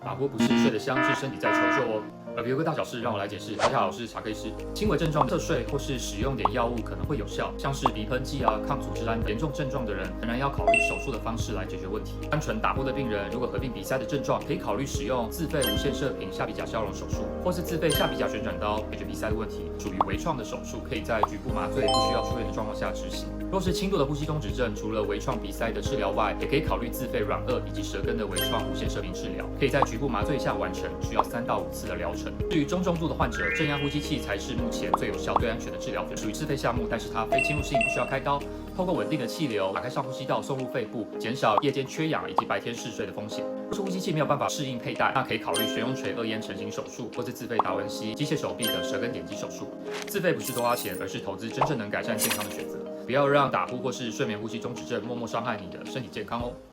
打呼不是睡得香，是身体在求救哦。有个大小事让我来解释。大家好，我是查克医师。轻微症状侧睡或是使用点药物可能会有效，像是鼻喷剂啊、抗组织胺。严重症状的人仍然要考虑手术的方式来解决问题。单纯打呼的病人，如果合并鼻塞的症状，可以考虑使用自费无线射频下鼻甲消融手术，或是自费下鼻甲旋转刀解决鼻塞的问题。属于微创的手术，可以在局部麻醉、不需要出院的状况下执行。若是轻度的呼吸中止症，除了微创鼻塞的治疗外，也可以考虑自费软腭以及舌根的微创无线射频治疗，可以在局部麻醉下完成，需要3到5次的疗程。至于中重度的患者，正压呼吸器才是目前最有效、最安全的治疗，属于自费项目，但是它非侵入性，不需要开刀，透过稳定的气流打开上呼吸道送入肺部，减少夜间缺氧以及白天嗜睡的风险。若是呼吸器没有办法适应佩戴，那可以考虑悬雍垂2咽成型手术，或是自费达文西机械手臂的舌根点击手术。自费不是多花钱，而是投资真正能改善健康的选择。不要让打呼或是睡眠呼吸中止症默默伤害你的身体健康哦。